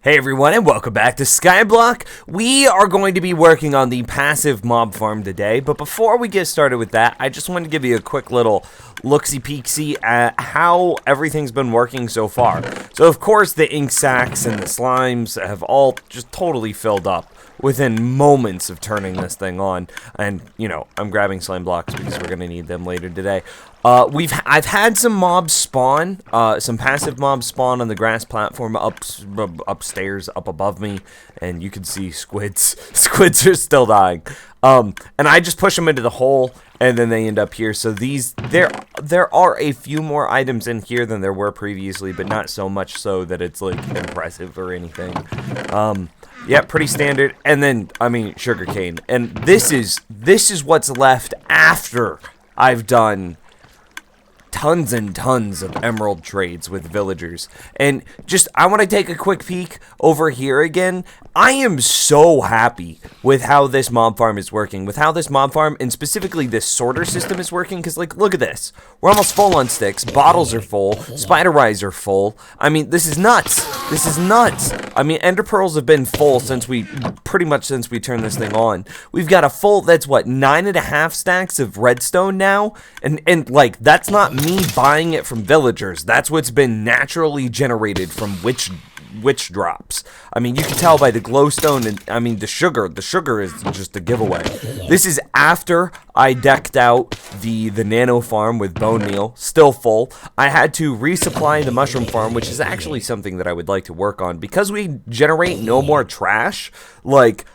Hey everyone, and welcome back to Skyblock. We are going to be working on the passive mob farm today, but before we get started with that, I just wanted to give you a quick little looksy-peeksy at how everything's been working so far. So of course the ink sacs and the slimes have all just totally filled up within moments of turning this thing on, and you know, I'm grabbing slime blocks because we're gonna need them later today. I've had some mobs spawn, some passive mobs spawn on the grass platform upstairs, up above me, and you can see squids. Squids are still dying. And I just push them into the hole, and then they end up here. So there are a few more items in here than there were previously, but not so much so that it's like impressive or anything. Yeah, pretty standard. And then, I mean, sugarcane. And this is what's left after I've done tons and tons of emerald trades with villagers. And just, I want to take a quick peek over here again. I am so happy with how this mob farm is working, with how this mob farm, and specifically this sorter system is working, because, like, look at this. We're almost full on sticks. Bottles are full. Spider eyes are full. I mean, this is nuts. This is nuts. I mean, ender pearls have been full pretty much since we turned this thing on. We've got a full, that's what, 9.5 stacks of redstone now? And like, that's not me buying it from villagers. That's what's been naturally generated from witch drops. I mean, you can tell by the glowstone, and I mean the sugar is just a giveaway. This is after I decked out the nano farm with bone meal, still full. I had to resupply the mushroom farm, which is actually something that I would like to work on, because we generate no more trash. Like,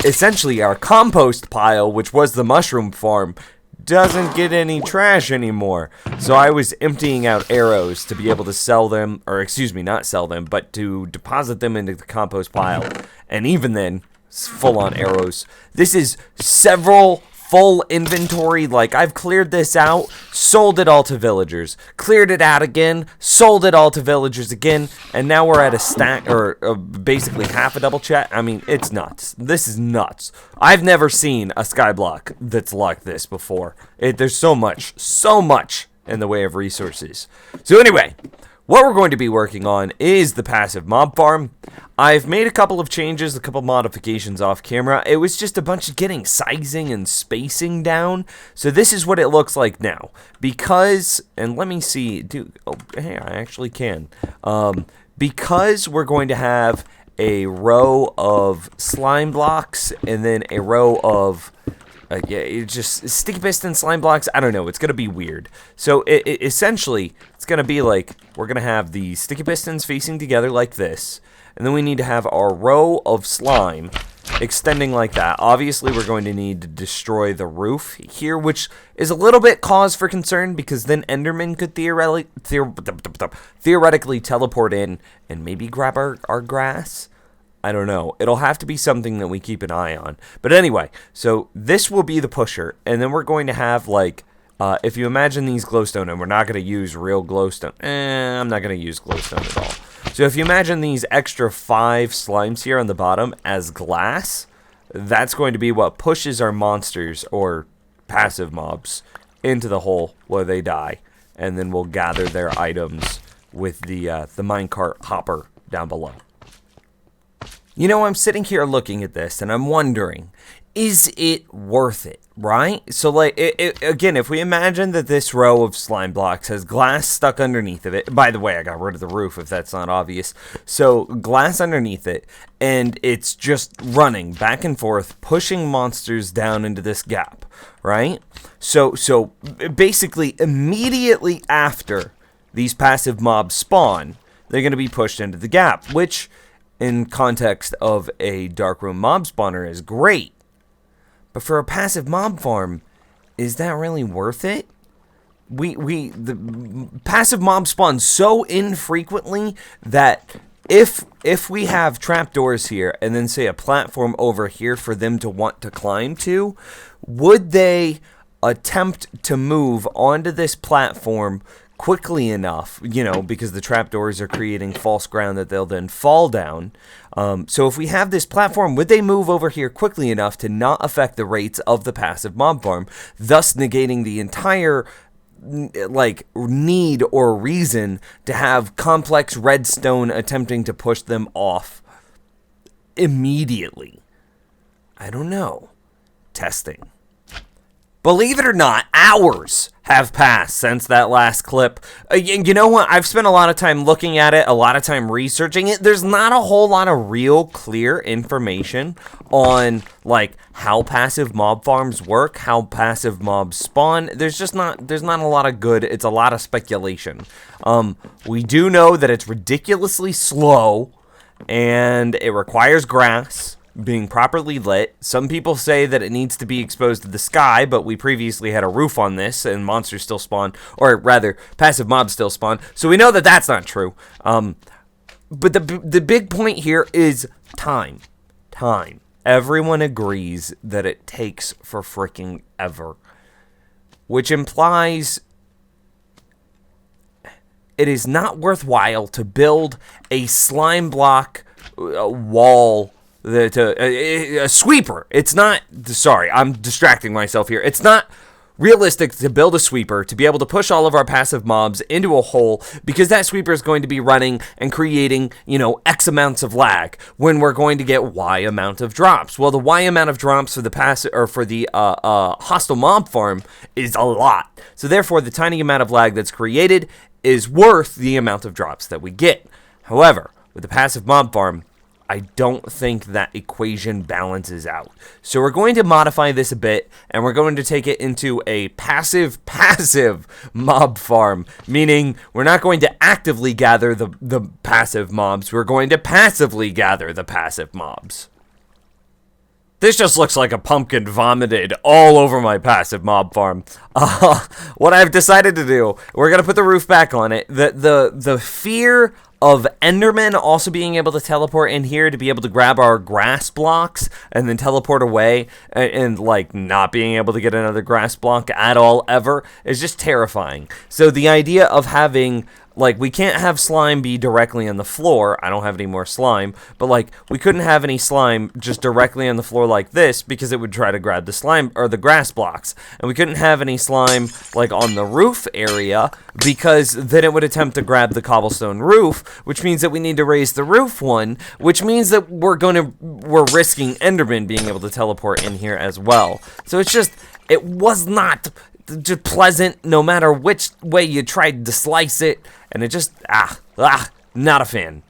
essentially our compost pile, which was the mushroom farm, doesn't get any trash anymore. So I was emptying out arrows to be able to sell them, or excuse me, not sell them, but to deposit them into the compost pile. And even then, full on arrows. This is several full inventory. Like, I've cleared this out, sold it all to villagers, cleared it out again, sold it all to villagers again, and now we're at a stack, or basically half a double chat. I mean, it's nuts. This is nuts. I've never seen a skyblock that's like this before. There's so much in the way of resources. So anyway, what we're going to be working on is the passive mob farm. I've made a couple of changes, a couple modifications off camera. It was just a bunch of getting sizing and spacing down. So this is what it looks like now. Because, and let me see, oh, hey, I actually can. Because we're going to have a row of slime blocks and then a row of yeah, it's just sticky piston slime blocks. I don't know. It's going to be weird. So essentially, it's going to be like, we're going to have the sticky pistons facing together like this. And then we need to have our row of slime extending like that. Obviously, we're going to need to destroy the roof here, which is a little bit cause for concern, because then Enderman could theoretically teleport in and maybe grab our grass. I don't know. It'll have to be something that we keep an eye on. But anyway, so this will be the pusher, and then we're going to have, like, if you imagine these glowstone, and we're not going to use real glowstone. I'm not going to use glowstone at all. So if you imagine these extra 5 slimes here on the bottom as glass, that's going to be what pushes our monsters, or passive mobs, into the hole where they die. And then we'll gather their items with the minecart hopper down below. You know, I'm sitting here looking at this, and I'm wondering, is it worth it, right? So, like, again, if we imagine that this row of slime blocks has glass stuck underneath of it. By the way, I got rid of the roof, if that's not obvious. So, glass underneath it, and it's just running back and forth, pushing monsters down into this gap, right? So basically, immediately after these passive mobs spawn, they're going to be pushed into the gap, which, in context of a darkroom mob spawner, is great. But for a passive mob farm, is that really worth it? The passive mob spawn so infrequently that if we have trapdoors here and then say a platform over here for them to want to climb to, would they attempt to move onto this platform quickly enough, you know, because the trapdoors are creating false ground that they'll then fall down. So if we have this platform, would they move over here quickly enough to not affect the rates of the passive mob farm, thus negating the entire like need or reason to have complex redstone attempting to push them off immediately. I don't know. Testing. Believe it or not, hours have passed since that last clip. You know what? I've spent a lot of time looking at it, a lot of time researching it. There's not a whole lot of real clear information on like how passive mob farms work, how passive mobs spawn. There's not a lot of good. It's a lot of speculation. We do know that it's ridiculously slow and it requires grass being properly lit. Some people say that it needs to be exposed to the sky, but we previously had a roof on this and monsters still spawn, or rather passive mobs still spawn, so we know that that's not true. But the big point here is time. Everyone agrees that it takes for freaking ever, which implies it is not worthwhile to build a slime block wall, a sweeper. It's not, sorry, I'm distracting myself here. It's not realistic to build a sweeper to be able to push all of our passive mobs into a hole, because that sweeper is going to be running and creating, you know, X amounts of lag when we're going to get Y amount of drops. Well, the Y amount of drops for the hostile mob farm is a lot. So therefore, the tiny amount of lag that's created is worth the amount of drops that we get. However, with the passive mob farm, I don't think that equation balances out. So we're going to modify this a bit, and we're going to take it into a passive mob farm, meaning we're not going to actively gather the passive mobs, we're going to passively gather the passive mobs. This just looks like a pumpkin vomited all over my passive mob farm. What I've decided to do, we're going to put the roof back on it. The fear of Endermen also being able to teleport in here to be able to grab our grass blocks and then teleport away and like not being able to get another grass block at all ever is just terrifying. So the idea of having, like, we can't have slime be directly on the floor. I don't have any more slime, but like we couldn't have any slime just directly on the floor like this because it would try to grab the slime or the grass blocks. And we couldn't have any slime like on the roof area because then it would attempt to grab the cobblestone roof, which means that we need to raise the roof one, which means that we're risking Enderman being able to teleport in here as well. So it was not just pleasant no matter which way you tried to slice it, and it just not a fan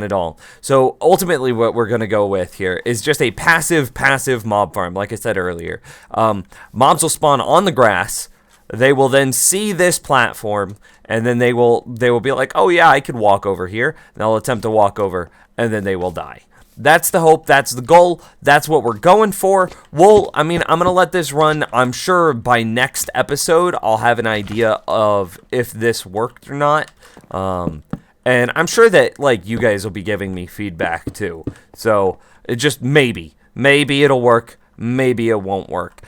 at all. So ultimately what we're gonna go with here is just a passive mob farm. Like I said earlier, mobs will spawn on the grass. They will then see this platform, and then they will be like, oh yeah, I could walk over here. And they'll attempt to walk over, and then they will die. That's the hope, that's the goal, that's what we're going for. I'm going to let this run. I'm sure by next episode, I'll have an idea of if this worked or not. And I'm sure that, like, you guys will be giving me feedback too. So, it just maybe it'll work, maybe it won't work.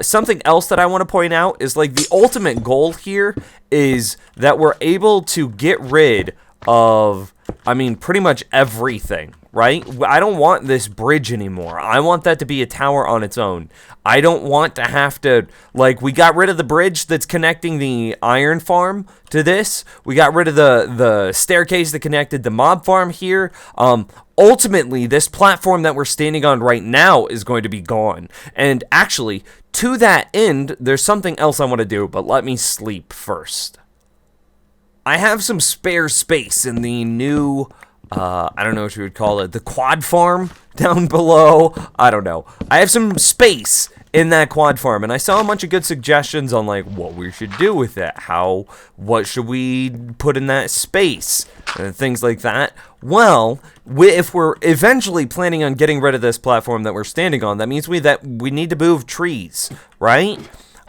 Something else that I want to point out is, like, the ultimate goal here is that we're able to get rid of, pretty much everything. Right? I don't want this bridge anymore. I want that to be a tower on its own. I don't want to have to, like, we got rid of the bridge that's connecting the iron farm to this. We got rid of the staircase that connected the mob farm here. Ultimately, this platform that we're standing on right now is going to be gone. And actually, to that end, there's something else I want to do, but let me sleep first. I have some spare space in the new, I don't know what you would call it, the quad farm down below. I don't know. I have some space in that quad farm, and I saw a bunch of good suggestions on, like, what we should do with it. What should we put in that space, and things like that. Well, if we're eventually planning on getting rid of this platform that we're standing on, that means we need to move trees, right?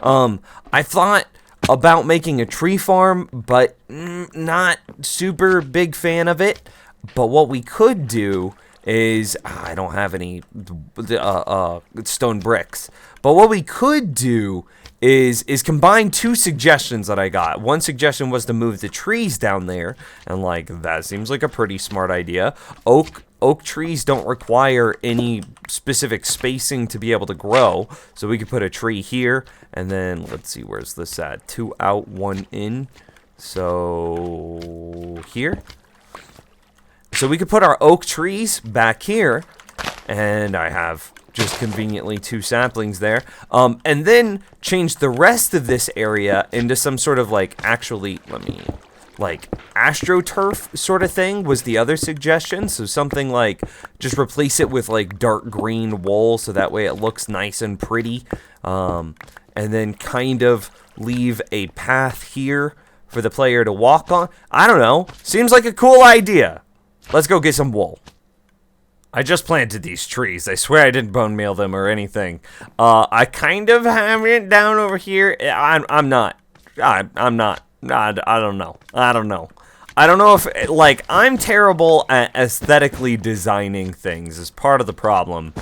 I thought about making a tree farm, but not super big fan of it. But what we could do is, I don't have any stone bricks. But what we could do is combine two suggestions that I got. One suggestion was to move the trees down there, and like that seems like a pretty smart idea. Oak trees don't require any specific spacing to be able to grow, so we could put a tree here, and then let's see, where's this at? 2 out, 1 in. So here. So we could put our oak trees back here, And I have just conveniently 2 saplings there. And then change the rest of this area into some sort of like, actually, like astroturf sort of thing was the other suggestion. So something like just replace it with like dark green wool so that way it looks nice and pretty. And then kind of leave a path here for the player to walk on. I don't know. Seems like a cool idea. Let's go get some wool. I just planted these trees. I swear I didn't bone meal them or anything. I kind of have it down over here. I'm not. I don't know. I don't know if, like, I'm terrible at aesthetically designing things is part of the problem.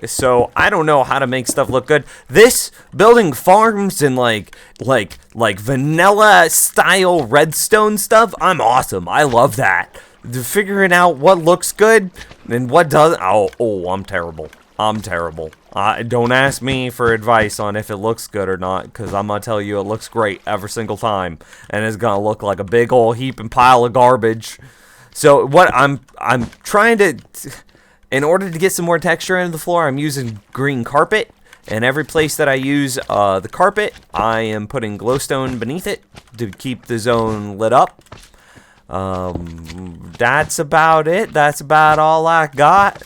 So I don't know how to make stuff look good. This building farms and like vanilla style redstone stuff, I'm awesome. I love that. Figuring out what looks good and what doesn't. Oh, I'm terrible. Don't ask me for advice on if it looks good or not, because I'm gonna tell you it looks great every single time, and it's gonna look like a big old heap and pile of garbage. So what I'm trying to, in order to get some more texture into the floor, I'm using green carpet, and every place that I use the carpet, I am putting glowstone beneath it to keep the zone lit up. That's about it. That's about all I got.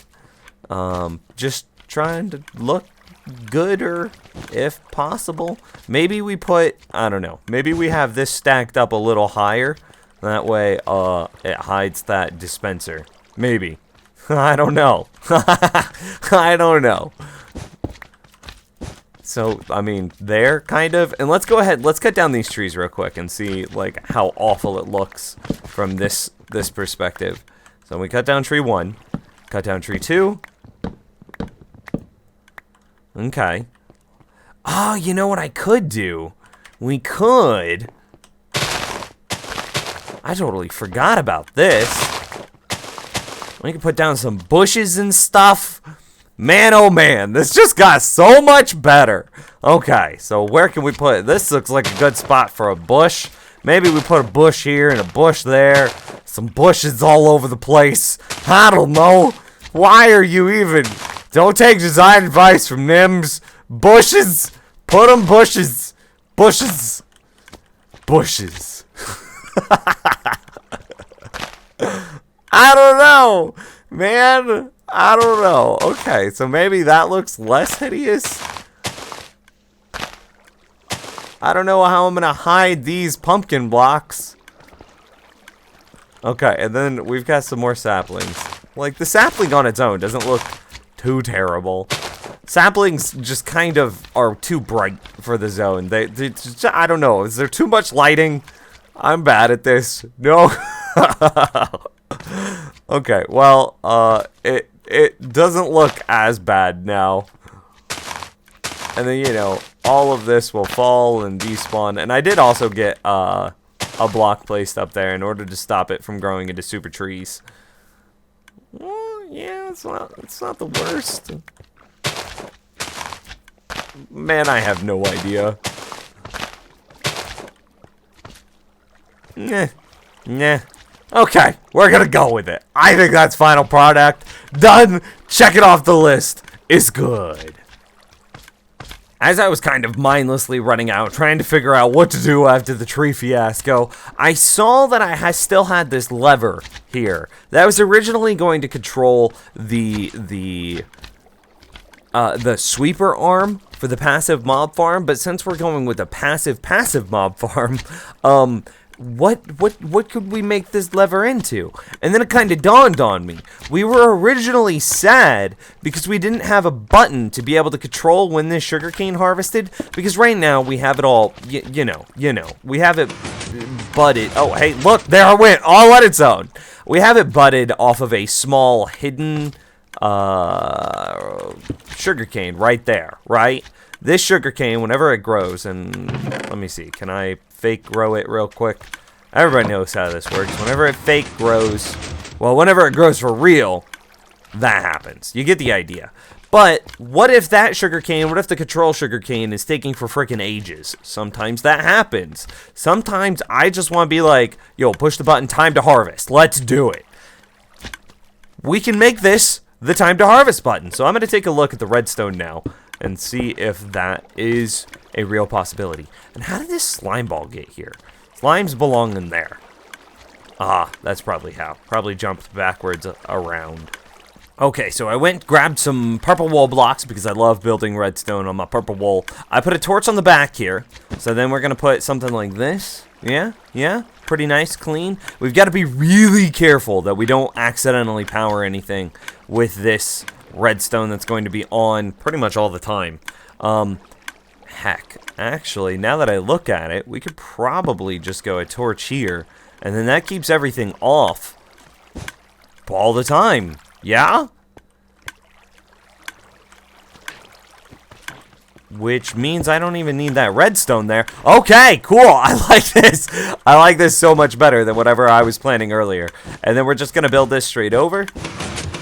Just trying to look gooder if possible. Maybe we put, I don't know, maybe we have this stacked up a little higher. That way, it hides that dispenser. Maybe. I don't know. I don't know. So, I mean, there, kind of. And let's go ahead, let's cut down these trees real quick and see, like, how awful it looks from this perspective. So we cut down tree 1, cut down tree 2. Okay. Oh, you know what I could do? We could. I totally forgot about this. We can put down some bushes and stuff. Man, oh man, this just got so much better. Okay, so where can we put it? This looks like a good spot for a bush. Maybe we put a bush here and a bush there. Some bushes all over the place. I don't know. Why are you even... Don't take design advice from Nims. Bushes. Put them bushes. Bushes. Bushes. I don't know, man. I don't know. Okay, so maybe that looks less hideous. I don't know how I'm going to hide these pumpkin blocks. Okay, and then we've got some more saplings. Like, the sapling on its own doesn't look too terrible. Saplings just kind of are too bright for the zone. They I don't know. Is there too much lighting? I'm bad at this. No. Okay, well, it doesn't look as bad now. And then, you know, all of this will fall and despawn. And I did also get a block placed up there in order to stop it from growing into super trees. Well, yeah, it's not the worst. Man, I have no idea. Nah. Okay, we're gonna go with it. I think that's final product. Done. Check it off the list. It's good. As I was kind of mindlessly running out, trying to figure out what to do after the tree fiasco, I saw that I still had this lever here that was originally going to control the sweeper arm for the passive mob farm, but since we're going with a passive mob farm, what could we make this lever into? And then it kind of dawned on me. We were originally sad because we didn't have a button to be able to control when this sugarcane harvested, because right now we have it all, you know, we have it budded. Oh, hey, look, there it went, all on its own. We have it budded off of a small hidden sugarcane right there, right? This sugarcane, whenever it grows, and let me see, can I fake grow it real quick? Everybody knows how this works. Whenever it fake grows, well, whenever it grows for real, that happens. You get the idea. But what if that sugarcane, what if the control sugarcane is taking for freaking ages? Sometimes that happens. Sometimes I just want to be like, yo, push the button, time to harvest. Let's do it. We can make this the time to harvest button. So I'm going to take a look at the redstone now and see if that is a real possibility. And how did this slime ball get here? Slimes belong in there. Ah, that's probably how. Probably jumped backwards around. Okay, so I went, grabbed some purple wool blocks because I love building redstone on my purple wool. I put a torch on the back here. So then we're going to put something like this. Yeah, pretty nice, clean. We've got to be really careful that we don't accidentally power anything with this redstone that's going to be on pretty much all the time. Heck, actually, now that I look at it, we could probably just go a torch here, and then that keeps everything off all the time. Yeah? Which means I don't even need that redstone there. Okay, cool. I like this. I like this so much better than whatever I was planning earlier. And then we're just going to build this straight over.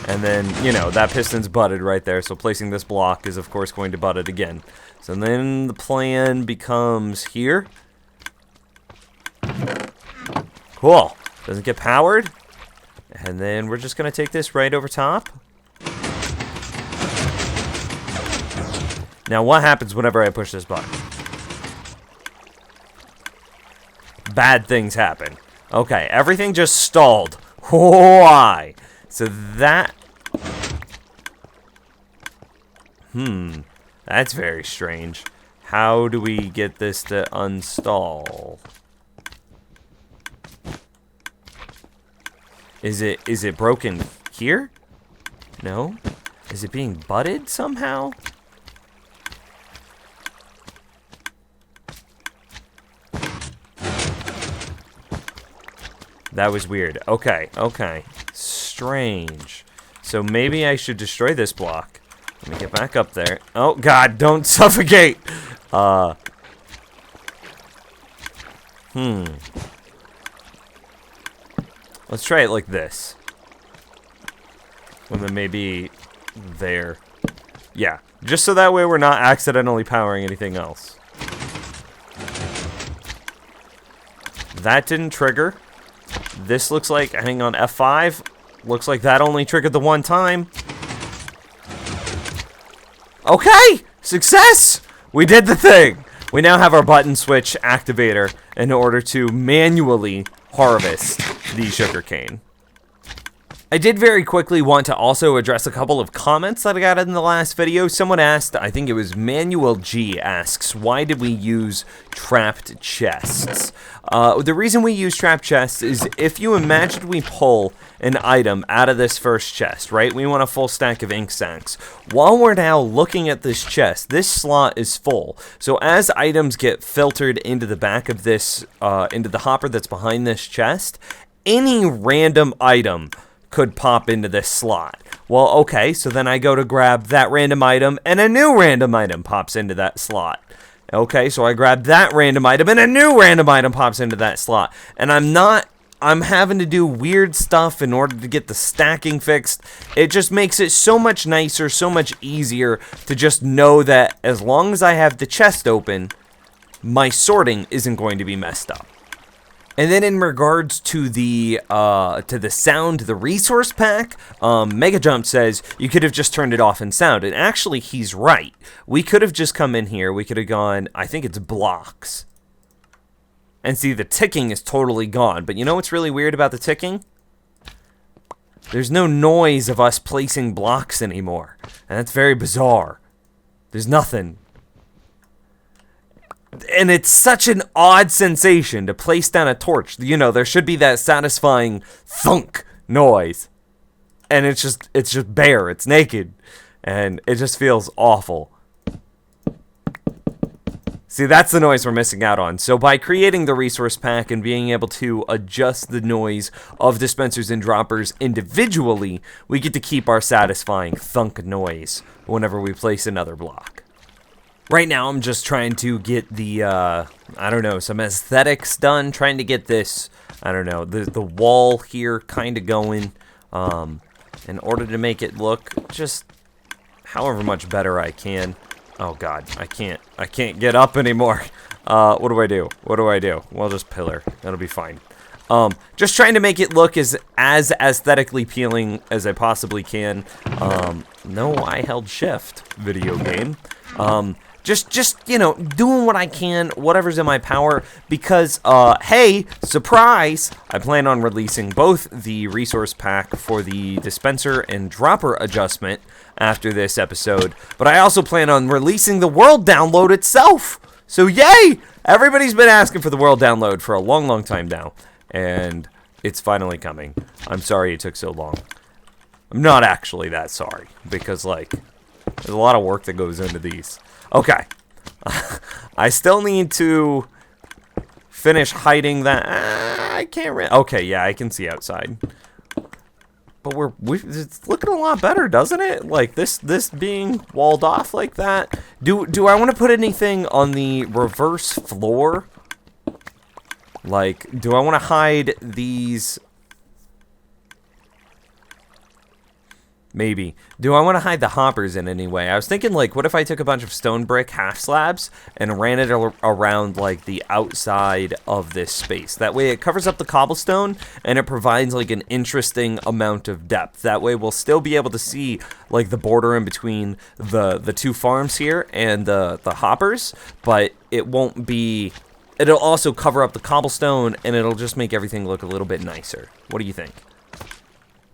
And then, you know, that piston's butted right there. So placing this block is, of course, going to butt it again. So then the plan becomes here. Cool. Doesn't get powered. And then we're just going to take this right over top. Now, what happens whenever I push this button? Bad things happen. Okay, everything just stalled. Why? So that... That's very strange. How do we get this to unstall? Is it broken here? No? Is it being butted somehow? That was weird. Okay. Strange. So maybe I should destroy this block. Let me get back up there. Oh, God, don't suffocate! Let's try it like this. And then maybe there. Yeah, just so that way we're not accidentally powering anything else. That didn't trigger. This looks like, hang on, F5. Looks like that only triggered the one time. Okay! Success! We did the thing! We now have our button switch activator in order to manually harvest the sugarcane. I did very quickly want to also address a couple of comments that I got in the last video. Someone asked, I think it was Manuel G asks, why did we use trapped chests? The reason we use trapped chests is if you imagine we pull an item out of this first chest, right? We want a full stack of ink sacks. While we're now looking at this chest, this slot is full. So as items get filtered into the back of this, into the hopper that's behind this chest, any random item could pop into this slot. Well, okay, so then I go to grab that random item, and a new random item pops into that slot. Okay, so I grab that random item, and a new random item pops into that slot. And I'm having to do weird stuff in order to get the stacking fixed. It just makes it so much nicer, so much easier to just know that as long as I have the chest open, my sorting isn't going to be messed up. And then in regards to the sound, the resource pack, Mega Jump says you could have just turned it off in sound. And actually, he's right. We could have just come in here. We could have gone, I think it's blocks. And see, the ticking is totally gone. But you know what's really weird about the ticking? There's no noise of us placing blocks anymore. And that's very bizarre. There's nothing. And it's such an odd sensation to place down a torch. You know, there should be that satisfying thunk noise. And it's just bare, it's naked. And it just feels awful. See, that's the noise we're missing out on. So by creating the resource pack and being able to adjust the noise of dispensers and droppers individually, we get to keep our satisfying thunk noise whenever we place another block. Right now, I'm just trying to get the, I don't know, some aesthetics done. Trying to get this, I don't know, the wall here kind of going in order to make it look just however much better I can. Oh, God, I can't get up anymore. What do I do? Well, just pillar. That'll be fine. Just trying to make it look as aesthetically appealing as I possibly can. No, I held shift, video game. Just you know, doing what I can, whatever's in my power, because, hey, surprise, I plan on releasing both the resource pack for the dispenser and dropper adjustment after this episode, but I also plan on releasing the world download itself. So yay! Everybody's been asking for the world download for a long, long time now, and it's finally coming. I'm sorry it took so long. I'm not actually that sorry, because, like, there's a lot of work that goes into these. Okay. I still need to finish hiding that. I can't okay, yeah, I can see outside. But it's looking a lot better, doesn't it? Like, this being walled off like that. Do I want to put anything on the reverse floor? Like, do I want to hide these? Maybe. Do I want to hide the hoppers in any way? I was thinking, like, what if I took a bunch of stone brick half slabs and ran it around, like, the outside of this space? That way it covers up the cobblestone and it provides, like, an interesting amount of depth. That way we'll still be able to see, like, the border in between the two farms here and the hoppers, but it won't be... It'll also cover up the cobblestone and it'll just make everything look a little bit nicer. What do you think?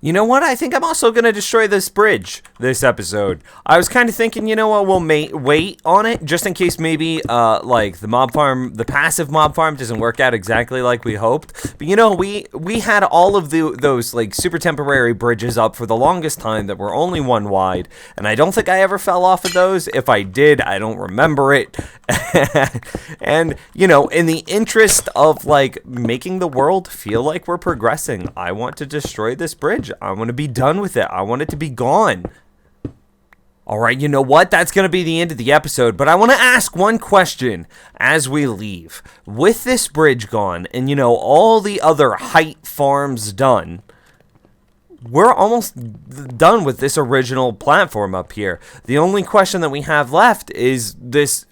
You know what? I think I'm also going to destroy this bridge this episode. I was kind of thinking, you know what, we'll wait on it just in case maybe, like, the mob farm, the passive mob farm doesn't work out exactly like we hoped. But, you know, we had all of those, like, super temporary bridges up for the longest time that were only one wide. And I don't think I ever fell off of those. If I did, I don't remember it. And, you know, in the interest of, like, making the world feel like we're progressing, I want to destroy this bridge. I want to be done with it. I want it to be gone. Alright, you know what? That's going to be the end of the episode, but I want to ask one question as we leave. With this bridge gone, and, you know, all the other height farms done, we're almost done with this original platform up here. The only question that we have left is this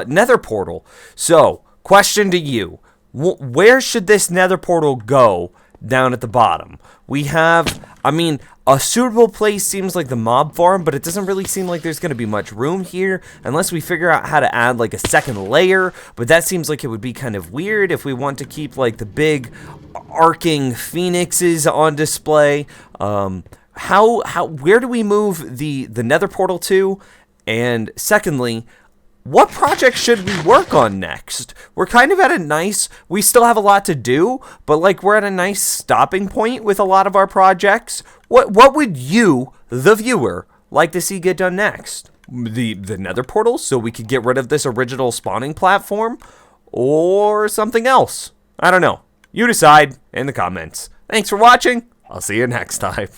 nether portal. So, question to you. Where should this nether portal go down at the bottom? We have, I mean, a suitable place seems like the mob farm, but it doesn't really seem like there's going to be much room here unless we figure out how to add, like, a second layer, but that seems like it would be kind of weird if we want to keep, like, the big arcing phoenixes on display. Where do we move the nether portal to? And secondly, what project should we work on next? We're kind of at a nice, we still have a lot to do, but, like, we're at a nice stopping point with a lot of our projects. What would you, the viewer, like to see get done next? The nether portal, so we could get rid of this original spawning platform? Or something else? I don't know. You decide in the comments. Thanks for watching. I'll see you next time.